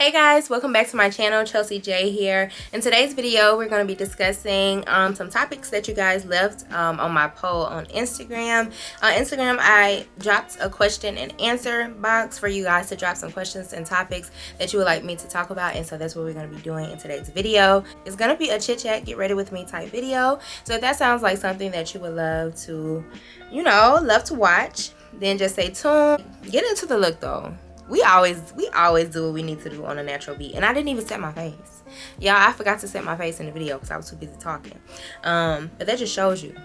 Hey guys, welcome back to my channel. Chelsiejayy here. In today's video, we're going to be discussing some topics that you guys left on my poll on Instagram. On Instagram, I dropped a question and answer box for you guys to drop some questions and topics that you would like me to talk about, and so that's what we're going to be doing in today's video. It's going to be a chit chat, get ready with me type video. So if that sounds like something that you would love to, love to watch, then just stay tuned. Get into the look though. We always do what we need to do on a natural beat. And I didn't even set my face. Y'all, I forgot to set my face in the video because I was too busy talking. But that just shows you.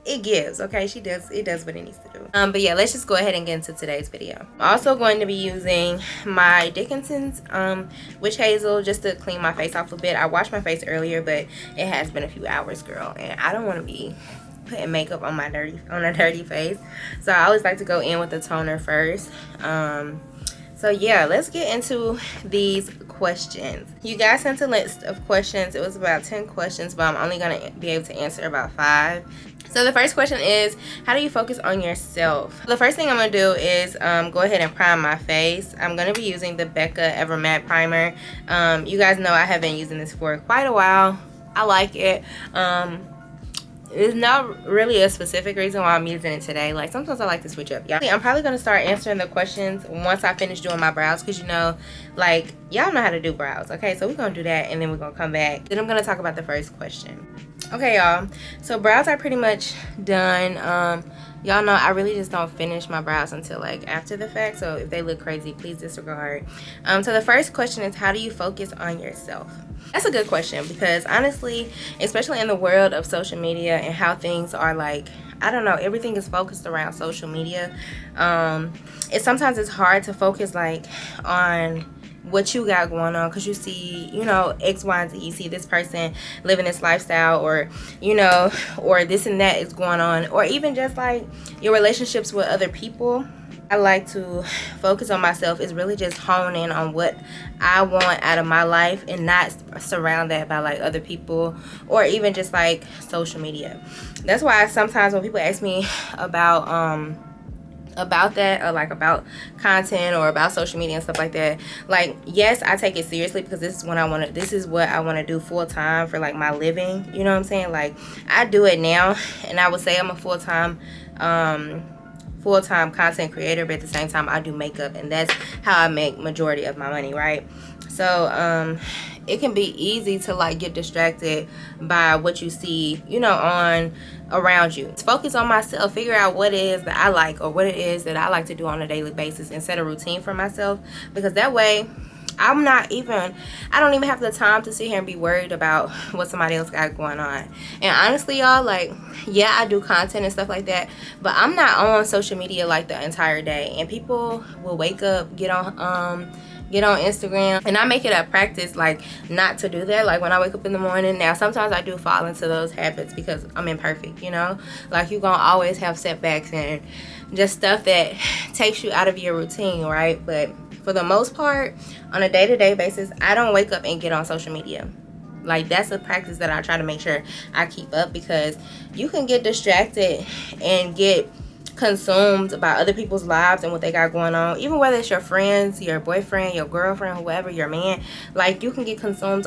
It gives, okay? It does what it needs to do. But yeah, let's just go ahead and get into today's video. I'm also going to be using my Dickinson's witch hazel just to clean my face off a bit. I washed my face earlier, but it has been a few hours, girl. And I don't want to be putting makeup on a dirty face, so I always like to go in with the toner first. So yeah, let's get into these questions. You guys sent a list of questions. It was about 10 questions, but I'm only gonna be able to answer about 5. So the first question is, how do you focus on yourself? The first thing I'm gonna do is go ahead and prime my face. I'm gonna be using the Becca Ever Matte Primer. You guys know I have been using this for quite a while. I like it. It's not really a specific reason why I'm using it today. Like, sometimes I like to switch up, y'all. I'm probably going to start answering the questions once I finish doing my brows, because, like, y'all know how to do brows, okay? So we're going to do that, and then we're going to come back. Then I'm going to talk about the first question. Okay, y'all. So brows are pretty much done. Y'all know I really just don't finish my brows until, like, after the fact. So if they look crazy, please disregard. So the first question is, how do you focus on yourself? That's a good question, because honestly, especially in the world of social media and how things are, like, I don't know, everything is focused around social media. Sometimes it's hard to focus, like, on what you got going on, because you see, X, Y, and Z. You see this person living this lifestyle, or or this and that is going on, or even just like your relationships with other people. I like to focus on myself, is really just hone in on what I want out of my life, and not surround that by like other people or even just like social media. That's why sometimes when people ask me about that, or like about content or about social media and stuff like that, like, yes, I take it seriously, because this is what I want to do full time for like my living. You know what I'm saying? Like, I do it now, and I would say I'm a full-time content creator, but at the same time I do makeup, and that's how I make majority of my money, right? So it can be easy to like get distracted by what you see on around you. Focus on myself, figure out what it is that I like, or what it is that I like to do on a daily basis, and set a routine for myself, because that way I don't even have the time to sit here and be worried about what somebody else got going on. And honestly, y'all, like, yeah, I do content and stuff like that, but I'm not on social media like the entire day. And people will wake up, get on Instagram, and I make it a practice, like, not to do that. Like, when I wake up in the morning, now sometimes I do fall into those habits because I'm imperfect, like, you're gonna always have setbacks and just stuff that takes you out of your routine, right? But for the most part, on a day-to-day basis, I don't wake up and get on social media. Like, that's a practice that I try to make sure I keep up, because you can get distracted and get consumed by other people's lives and what they got going on, even whether it's your friends, your boyfriend, your girlfriend, whoever, your man. Like, you can get consumed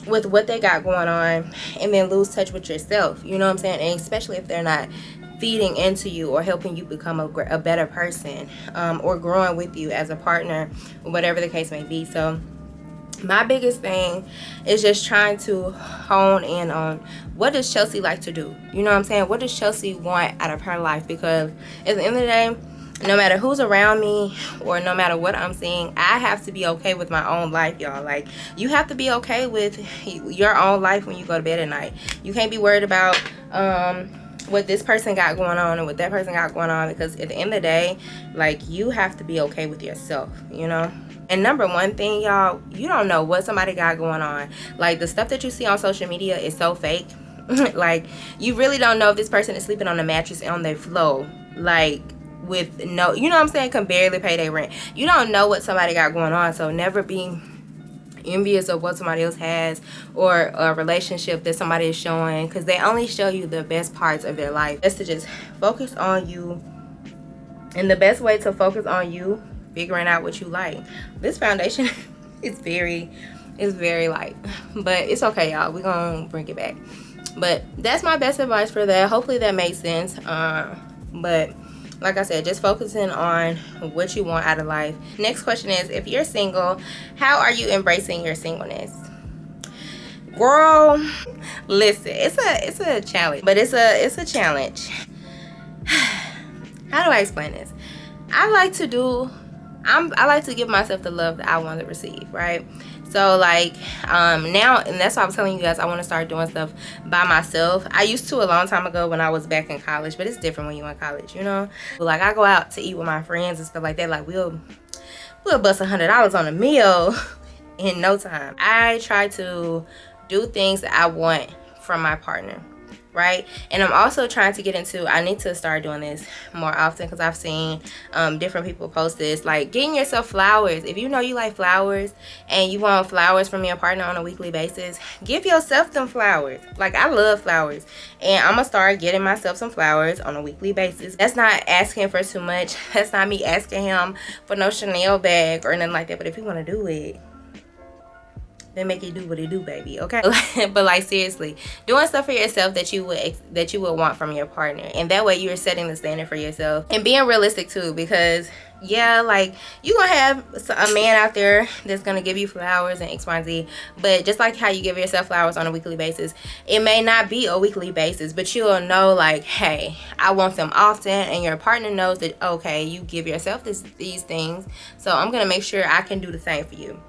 with what they got going on, and then lose touch with yourself. You know what I'm saying? And especially if they're not feeding into you or helping you become a better person, or growing with you as a partner, whatever the case may be. So my biggest thing is just trying to hone in on, what does Chelsie like to do? You know what I'm saying? What does Chelsie want out of her life? Because at the end of the day, no matter who's around me, or no matter what I'm seeing, I have to be okay with my own life, y'all. Like, you have to be okay with your own life when you go to bed at night. You can't be worried about what this person got going on and what that person got going on, because at the end of the day, like, you have to be okay with yourself, And number one thing, y'all, you don't know what somebody got going on. Like, the stuff that you see on social media is so fake. Like, you really don't know if this person is sleeping on a mattress on their floor, like, with no, you know what I'm saying, can barely pay their rent. You don't know what somebody got going on, so never be envious of what somebody else has, or a relationship that somebody is showing, because they only show you the best parts of their life. That's to just focus on you, and the best way to focus on you figuring out what you like. This foundation is very light, but it's okay, y'all. We're gonna bring it back. But that's my best advice for that. Hopefully that makes sense. But like I said, just focusing on what you want out of life. Next question is, if you're single, how are you embracing your singleness? Girl, listen, it's a challenge, but it's a challenge. How do I explain this? I like to give myself the love that I want to receive, right? So like now, and that's why I'm telling you guys I want to start doing stuff by myself. I used to a long time ago when I was back in college, but it's different when you're in college, you know. But like I go out to eat with my friends and stuff like that. Like we'll bust $100 on a meal in no time. I try to do things that I want from my partner, right? And I'm also trying to get into, I need to start doing this more often because I've seen different people post this, like getting yourself flowers. If you know you like flowers and you want flowers from your partner on a weekly basis, give yourself them flowers. Like I love flowers, and I'm gonna start getting myself some flowers on a weekly basis. That's not asking for too much. That's not me asking him for no Chanel bag or nothing like that. But if you want to do it, then make it do what it do, baby, okay? But like seriously, doing stuff for yourself that you would want from your partner, and that way you're setting the standard for yourself and being realistic too. Because yeah, like you gonna have a man out there that's gonna give you flowers and X, Y, and Z, but just like how you give yourself flowers on a weekly basis, it may not be a weekly basis, but you'll know like, hey, I want them often, and your partner knows that, okay, you give yourself these things, so I'm gonna make sure I can do the same for you.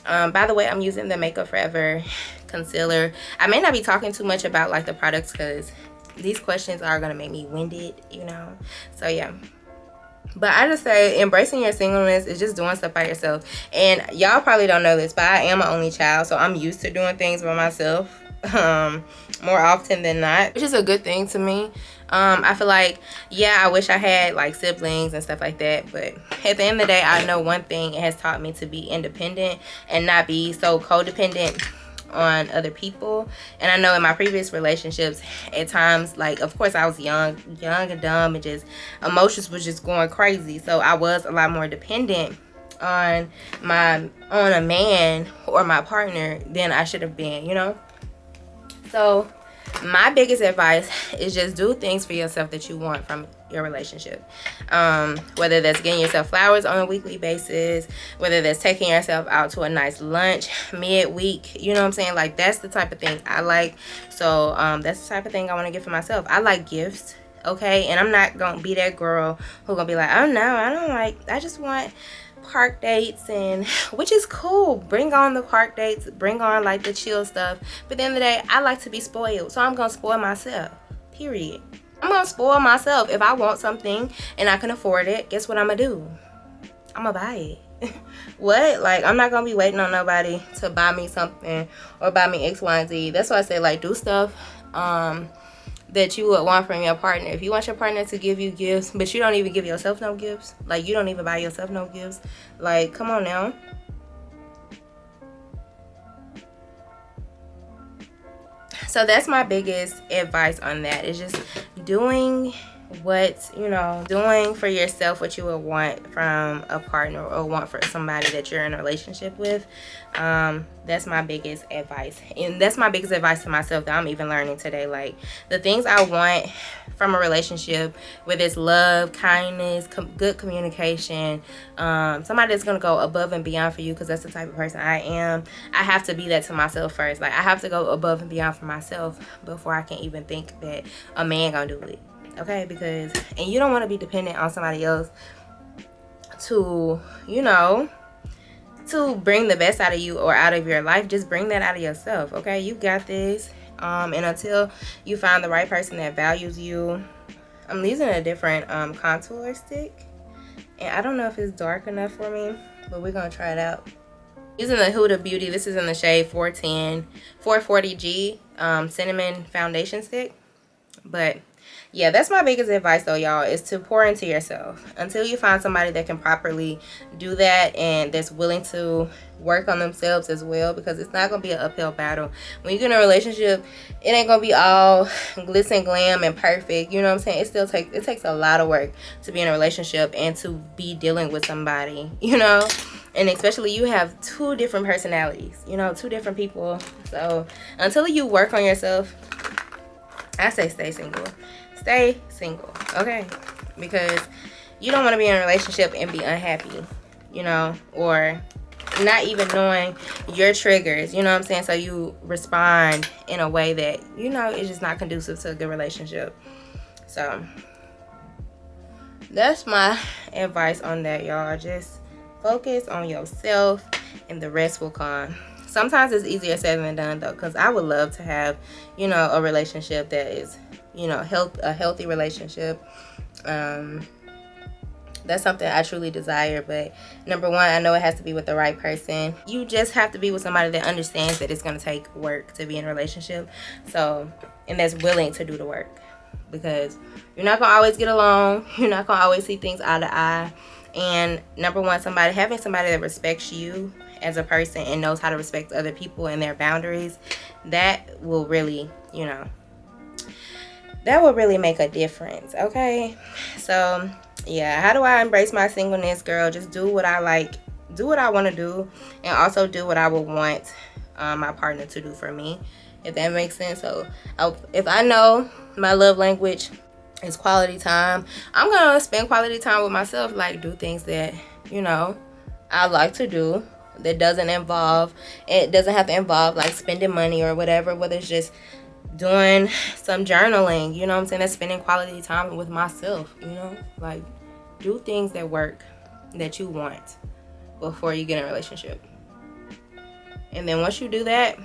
By the way, I'm using the Makeup Forever concealer. I may not be talking too much about like the products because these questions are gonna make me winded, you know. So yeah, but I just say embracing your singleness is just doing stuff by yourself. And y'all probably don't know this, but I am an only child, so I'm used to doing things by myself more often than not, which is a good thing to me. I feel like, yeah, I wish I had like siblings and stuff like that, but at the end of the day, I know one thing: it has taught me to be independent and not be so codependent on other people. And I know in my previous relationships, at times, like, of course I was young and dumb, and just emotions was just going crazy, so I was a lot more dependent on a man or my partner than I should have been, you know. So my biggest advice is just do things for yourself that you want from your relationship. Whether that's getting yourself flowers on a weekly basis, whether that's taking yourself out to a nice lunch mid-week, you know what I'm saying? Like that's the type of thing I like. So that's the type of thing I want to get for myself. I like gifts, okay? And I'm not gonna be that girl who gonna be like, oh no, I just want park dates, and which is cool. Bring on the park dates, bring on like the chill stuff, but at the end of the day, I like to be spoiled, so I'm gonna spoil myself, period. I'm gonna spoil myself. If I want something and I can afford it, guess what I'm gonna do? I'm gonna buy it. What? Like, I'm not gonna be waiting on nobody to buy me something or buy me X, Y, and Z. That's why I say, like, do stuff that you would want from your partner. If you want your partner to give you gifts, but you don't even give yourself no gifts, like you don't even buy yourself no gifts, like come on now. So that's my biggest advice on that, is just doing what, you know, doing for yourself what you would want from a partner or want for somebody that you're in a relationship with. That's my biggest advice, and that's my biggest advice to myself that I'm even learning today. Like the things I want from a relationship, whether it's love, kindness, good communication, somebody that's gonna go above and beyond for you, because that's the type of person I am. I have to be that to myself first. Like I have to go above and beyond for myself before I can even think that a man gonna do it. Okay, because, and you don't want to be dependent on somebody else to, you know, to bring the best out of you or out of your life. Just bring that out of yourself, okay? You got this. And until you find the right person that values you, I'm using a different contour stick, and I don't know if it's dark enough for me, but we're gonna try it out. Using the Huda Beauty, this is in the shade 440G cinnamon foundation stick. But yeah, that's my biggest advice though, y'all, is to pour into yourself until you find somebody that can properly do that and that's willing to work on themselves as well, because it's not gonna be an uphill battle. When you get in a relationship, it ain't gonna be all glitz and glam and perfect. You know what I'm saying? It takes a lot of work to be in a relationship and to be dealing with somebody, you know. And especially you have two different personalities, you know, two different people. So until you work on yourself, I say stay single. Stay single, okay? Because you don't want to be in a relationship and be unhappy, you know, or not even knowing your triggers, you know what I'm saying? So you respond in a way that, you know, is just not conducive to a good relationship. So that's my advice on that, y'all. Just focus on yourself and the rest will come. Sometimes it's easier said than done though, because I would love to have, you know, a relationship that is, you know, a healthy relationship. That's something I truly desire. But number one, I know it has to be with the right person. You just have to be with somebody that understands that it's going to take work to be in a relationship. So, and that's willing to do the work, because you're not going to always get along. You're not going to always see things eye to eye. And number one, having somebody that respects you as a person and knows how to respect other people and their boundaries, that will really, you know, that will really make a difference. Okay, so yeah, how do I embrace my singleness, girl? Just do what I like, do what I want to do, and also do what I would want my partner to do for me, if that makes sense. So if I know my love language is quality time, I'm gonna spend quality time with myself, like do things that, you know, I like to do, that doesn't have to involve like spending money or whatever, whether it's just doing some journaling, you know what I'm saying, that's spending quality time with myself, you know. Like, do things that work, that you want, before you get in a relationship. And then once you do that,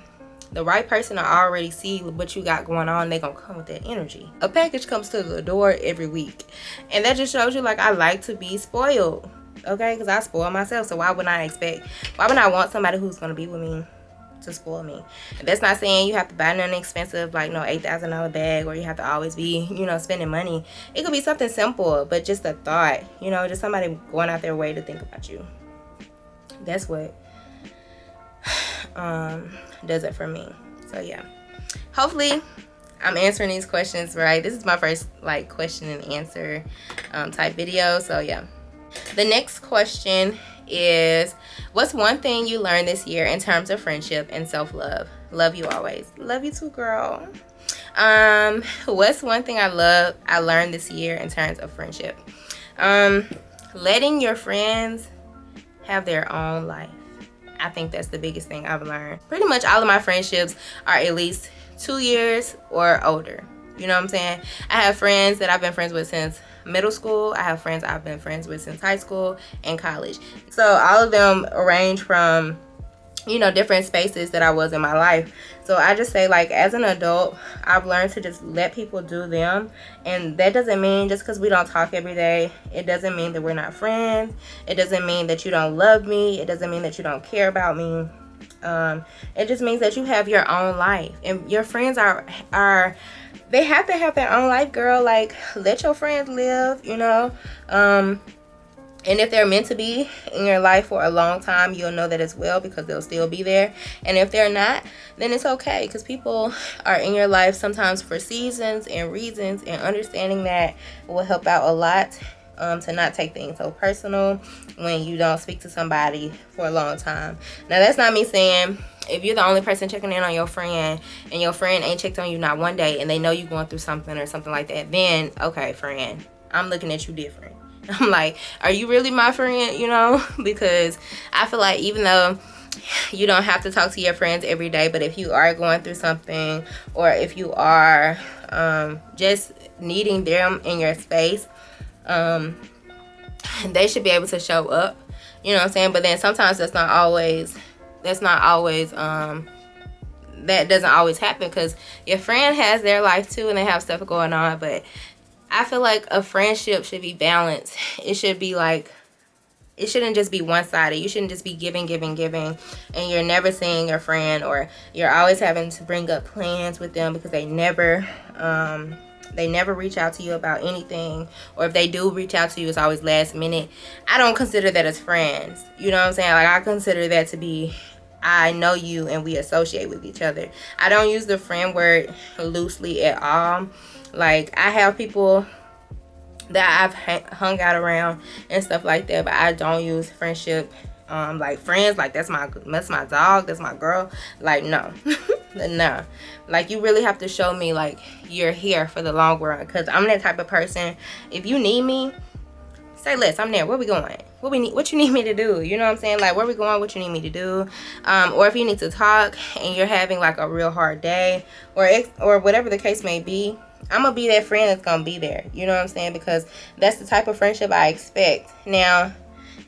the right person will already see what you got going on. They're gonna come with that energy. A package comes to the door every week, and that just shows you, like, I like to be spoiled, okay? Because I spoil myself. So why would I want somebody who's gonna be with me to spoil me? And that's not saying you have to buy nothing expensive, like no $8,000 bag, or you have to always be, you know, spending money. It could be something simple, but just a thought, you know, just somebody going out their way to think about you. That's what does it for me. So yeah, hopefully I'm answering these questions right. This is my first like question and answer type video. So yeah, the next question is, what's one thing you learned this year in terms of friendship and self-love? Love you always. Love you too, girl. What's one thing I learned this year in terms of friendship? Letting your friends have their own life. I think that's the biggest thing I've learned. Pretty much all of my friendships are at least 2 years or older. You know what I'm saying? I have friends that I've been friends with since middle school. I have friends I've been friends with since high school and college. So all of them range from, you know, different spaces that I was in my life. So I just say, like, as an adult, I've learned to just let people do them. And that doesn't mean just because we don't talk every day, it doesn't mean that we're not friends. It doesn't mean that you don't love me. It doesn't mean that you don't care about me. It just means that you have your own life. And your friends they have to have their own life, girl. Like, let your friends live, you know. And if they're meant to be in your life for a long time, you'll know that as well, because they'll still be there. And if they're not, then it's okay, because people are in your life sometimes for seasons and reasons, and understanding that will help out a lot, to not take things so personal when you don't speak to somebody for a long time. Now, that's not me saying if you're the only person checking in on your friend and your friend ain't checked on you not one day and they know you're going through something or something like that, then okay, friend, I'm looking at you different. I'm like, are you really my friend? You know, because I feel like even though you don't have to talk to your friends every day, but if you are going through something, or if you are just needing them in your space, they should be able to show up. You know what I'm saying? But then sometimes that doesn't always happen, because your friend has their life too and they have stuff going on. But I feel like a friendship should be balanced. It should be like, it shouldn't just be one-sided. You shouldn't just be giving, and you're never seeing your friend, or you're always having to bring up plans with them because they never they never reach out to you about anything, or if they do reach out to you, it's always last minute, I don't consider that as friends. You know what I'm saying? Like, I consider that to be, I know you and we associate with each other. I don't use the friend word loosely at all. Like, I have people that I've hung out around and stuff like that, but I don't use friendship like friends, like that's my dog, that's my girl. Like, no. No. Like, you really have to show me like you're here for the long run, because I'm that type of person. If you need me, say less. I'm there. Where we going? What you need me to do? You know what I'm saying? Like, where we going? What you need me to do? Or if you need to talk and you're having like a real hard day, or whatever the case may be, I'm gonna be that friend that's gonna be there. You know what I'm saying? Because that's the type of friendship I expect. Now,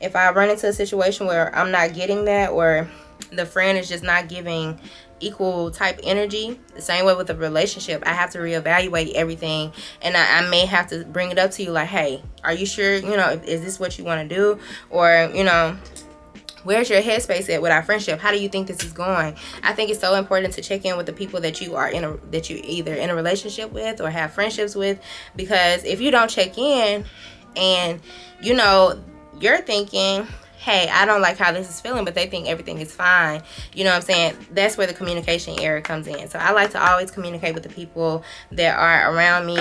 if I run into a situation where I'm not getting that, or the friend is just not giving equal type energy, the same way with a relationship, I have to reevaluate everything, and I may have to bring it up to you like, hey, are you sure, you know, is this what you want to do? Or, you know, where's your headspace at with our friendship? How do you think this is going? I think it's so important to check in with the people that you are that you either in a relationship with or have friendships with, because if you don't check in and, you know, you're thinking, hey, I don't like how this is feeling, but they think everything is fine. You know what I'm saying? That's where the communication error comes in. So I like to always communicate with the people that are around me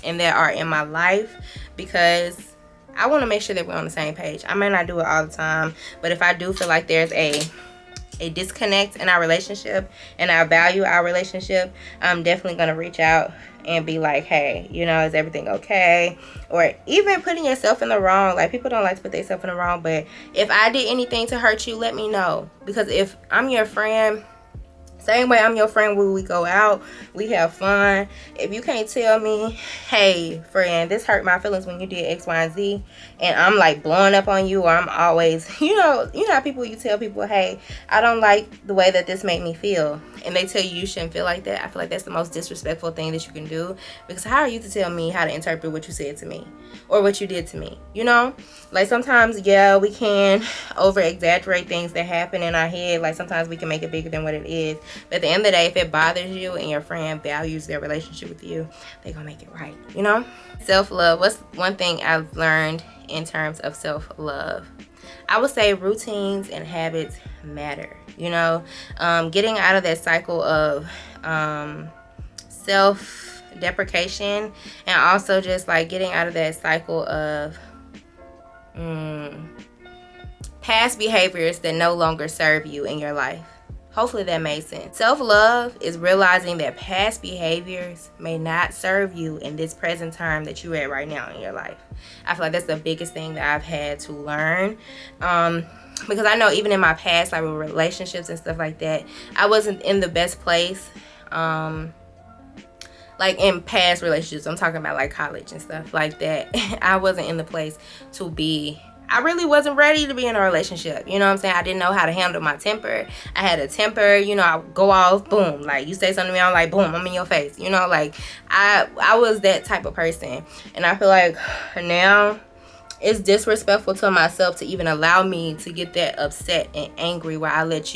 and that are in my life, because I want to make sure that we're on the same page. I may not do it all the time, but if I do feel like there's a disconnect in our relationship and I value our relationship, I'm definitely going to reach out and be like, hey, you know, is everything okay? Or even putting yourself in the wrong. Like, people don't like to put themselves in the wrong, but if I did anything to hurt you, let me know. Because if I'm your friend, same way I'm your friend when we go out, we have fun. If you can't tell me, hey, friend, this hurt my feelings when you did X, Y, and Z, and I'm like blowing up on you, or I'm always, you know how people, you tell people, hey, I don't like the way that this made me feel, and they tell you shouldn't feel like that. I feel like that's the most disrespectful thing that you can do, because how are you to tell me how to interpret what you said to me or what you did to me? You know, like, sometimes, yeah, we can over exaggerate things that happen in our head. Like, sometimes we can make it bigger than what it is. But at the end of the day, if it bothers you and your friend values their relationship with you, they're gonna make it right, you know? Self-love. What's one thing I've learned in terms of self-love? I would say routines and habits matter, you know? Getting out of that cycle of self-deprecation, and also just like getting out of that cycle of past behaviors that no longer serve you in your life. Hopefully that made sense. Self-love is realizing that past behaviors may not serve you in this present time that you're at right now in your life. I feel like that's the biggest thing that I've had to learn. Because I know even in my past, like with relationships and stuff like that, I wasn't in the best place. Like in past relationships, I'm talking about like college and stuff like that. I wasn't in the place to be, I really wasn't ready to be in a relationship. You know what I'm saying? I didn't know how to handle my temper. I had a temper, you know, I go off, boom. Like, you say something to me, I'm like, boom, I'm in your face. You know, like, I was that type of person. And I feel like now it's disrespectful to myself to even allow me to get that upset and angry where I let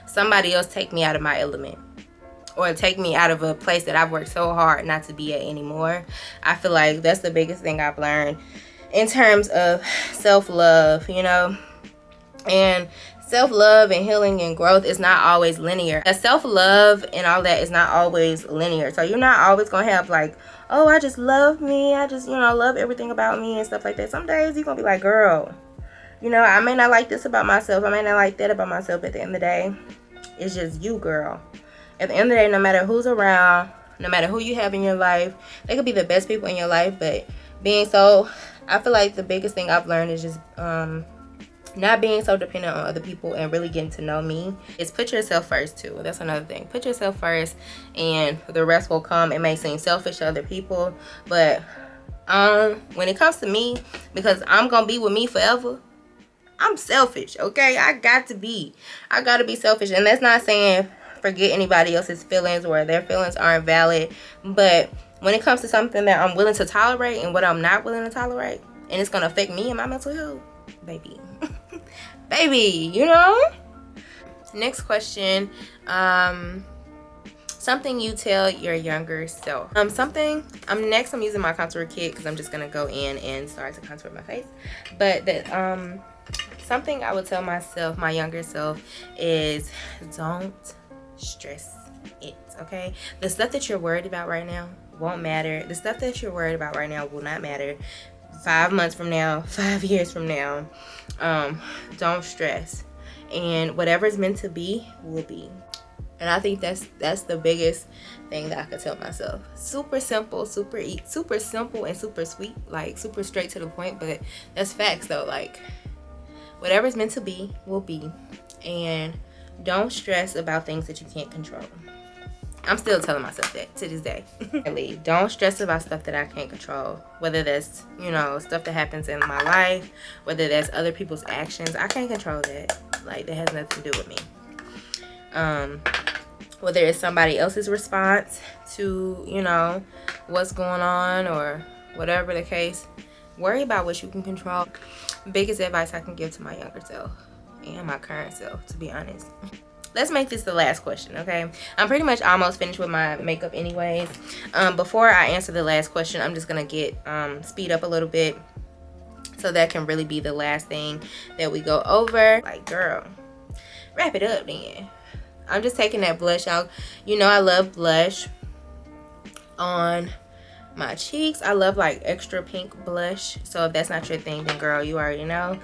somebody else take me out of my element, or take me out of a place that I've worked so hard not to be at anymore. I feel like that's the biggest thing I've learned in terms of self-love, you know. And self-love and healing and growth is not always linear. Self-love and all that is not always linear. So you're not always gonna have like, oh, I just love me, I just, you know, love everything about me and stuff like that. Some days you're gonna be like, girl, you know, I may not like this about myself, I may not like that about myself. At the end of the day, it's just you, girl. At the end of the day, no matter who's around, no matter who you have in your life, they could be the best people in your life, but I feel like the biggest thing I've learned is just not being so dependent on other people and really getting to know me. Is put yourself first too. That's another thing. Put yourself first and the rest will come. It may seem selfish to other people, but when it comes to me, because I'm gonna be with me forever, I'm selfish, okay? I gotta be selfish. And that's not saying forget anybody else's feelings or their feelings aren't valid, but when it comes to something that I'm willing to tolerate and what I'm not willing to tolerate, and it's gonna affect me and my mental health, baby, baby, you know. Next question. So something you tell your younger self. I'm using my contour kit because I'm just gonna go in and start to contour my face. But something I would tell myself, my younger self, is don't stress it, okay? The stuff that you're worried about right now won't matter. The stuff that you're worried about right now will not matter 5 months from now, 5 years from now. Don't stress. And whatever's meant to be will be. And I think that's the biggest thing that I could tell myself. Super simple, super simple and super sweet, like super straight to the point, but that's facts though. Like, whatever's meant to be will be. And don't stress about things that you can't control. I'm still telling myself that to this day. Don't stress about stuff that I can't control. Whether that's, you know, stuff that happens in my life, whether that's other people's actions. I can't control that. Like, that has nothing to do with me. Whether it's somebody else's response to, you know, what's going on or whatever the case, worry about what you can control. Biggest advice I can give to my younger self and my current self, to be honest. Let's make this the last question, okay? I'm pretty much almost finished with my makeup anyways. Before I answer the last question, I'm just gonna speed up a little bit, so that can really be the last thing that we go over. Like, girl, wrap it up then. I'm just taking that blush out. You know I love blush on my cheeks. I love like extra pink blush. So if that's not your thing, then girl, you already know.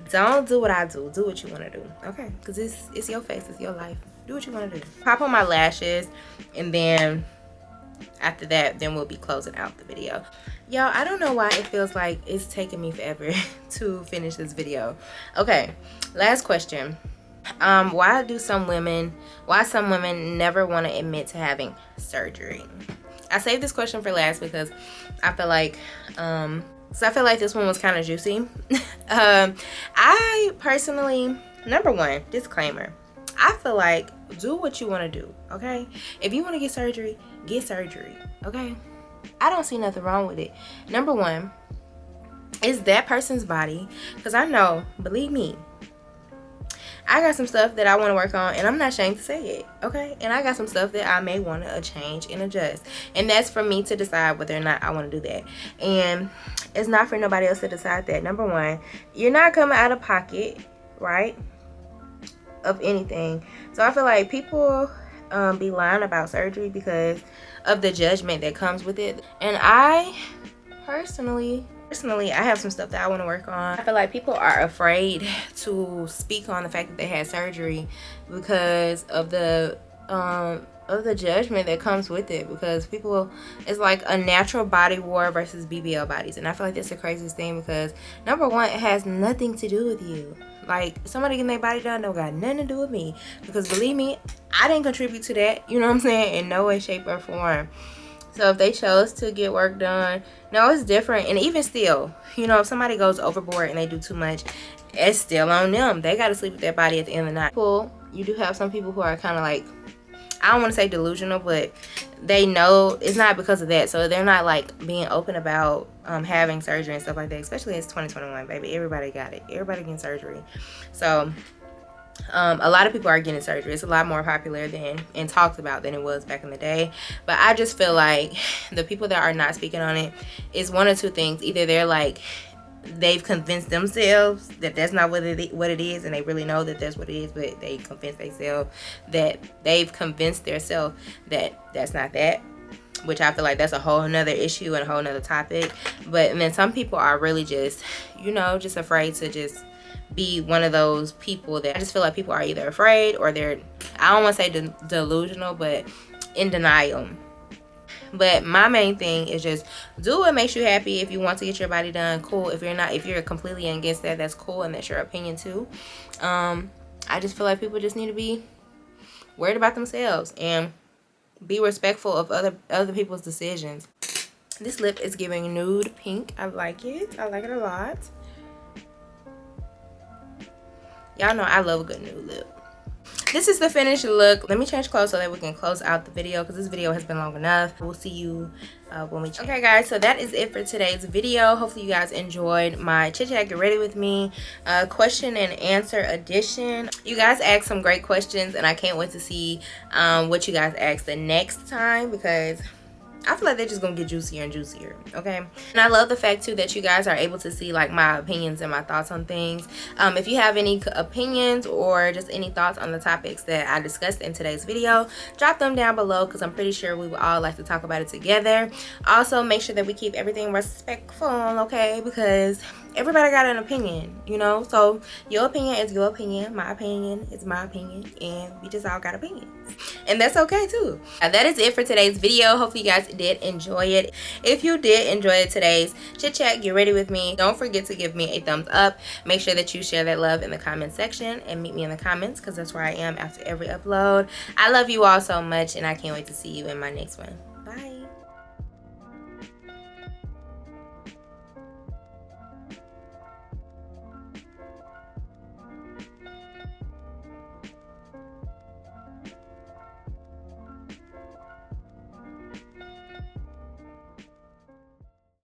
Don't do what I do. Do what you want to do, okay? Because it's your face, it's your life. Do what you want to do. Pop on my lashes, and then after that, then we'll be closing out the video. Y'all, I don't know why it feels like it's taking me forever to finish this video. Okay, last question. Why some women never want to admit to having surgery? I saved this question for last because I feel like this one was kind of juicy. I personally, number one, disclaimer, I feel like do what you want to do, okay? If you want to get surgery, okay? I don't see nothing wrong with it. Number one, it's that person's body, because I know, believe me, I got some stuff that I want to work on, and I'm not ashamed to say it, okay? And I got some stuff that I may want to change and adjust. And that's for me to decide whether or not I want to do that. And it's not for nobody else to decide that. Number one, you're not coming out of pocket, right, of anything. So I feel like people be lying about surgery because of the judgment that comes with it. And I personally, I have some stuff that I want to work on. I feel like people are afraid to speak on the fact that they had surgery because of the judgment that comes with it. Because people, it's like a natural body war versus BBL bodies, and I feel like that's the craziest thing because number one, it has nothing to do with you. Like, somebody getting their body done don't got nothing to do with me, because believe me, I didn't contribute to that, you know what I'm saying, in no way, shape, or form. So if they chose to get work done, no, it's different. And even still, you know, if somebody goes overboard and they do too much, it's still on them. They got to sleep with their body at the end of the night. You do have some people who are kind of like, I don't want to say delusional, but they know it's not because of that. So they're not like being open about having surgery and stuff like that. Especially it's 2021, baby. Everybody got it. Everybody getting surgery. So a lot of people are getting surgery. It's a lot more popular and talked about than it was back in the day. But I just feel like the people that are not speaking on it is one or two things. Either they're like, they've convinced themselves that that's not what it is, and they really know that that's what it is, but they convinced themselves that that's not that, which I feel like that's a whole nother issue and a whole nother topic. But then some people are really just, you know, just afraid to just be one of those people that I just feel like people are either afraid or they're, I don't want to say delusional, but in denial. But my main thing is just do what makes you happy. If you want to get your body done, cool. If you're completely against that, that's cool, and that's your opinion too. I just feel like people just need to be worried about themselves and be respectful of other people's decisions. This lip is giving nude pink. I like it. I like it a lot. Y'all know I love a good nude lip. this is the finished look. Let me change clothes so that we can close out the video, because this video has been long enough. We'll see you when we change. Okay guys, so that is it for today's video. Hopefully you guys enjoyed my chit chat get ready with me question and answer edition. You guys asked some great questions, and I can't wait to see what you guys ask the next time, because I feel like they're just gonna get juicier and juicier, okay? And I love the fact too that you guys are able to see like my opinions and my thoughts on things. If you have any opinions or just any thoughts on the topics that I discussed in today's video, drop them down below, because I'm pretty sure we would all like to talk about it together. Also, make sure that we keep everything respectful, okay? Because everybody got an opinion, you know? So your opinion is your opinion, my opinion is my opinion, and we just all got opinions. And that's okay too. That is it for today's video. Hopefully you guys did enjoy it. If you did enjoy today's chit chat get ready with me, don't forget to give me a thumbs up. Make sure that you share that love in the comment section and meet me in the comments, because that's where I am after every upload. I love you all so much, and I can't wait to see you in my next one.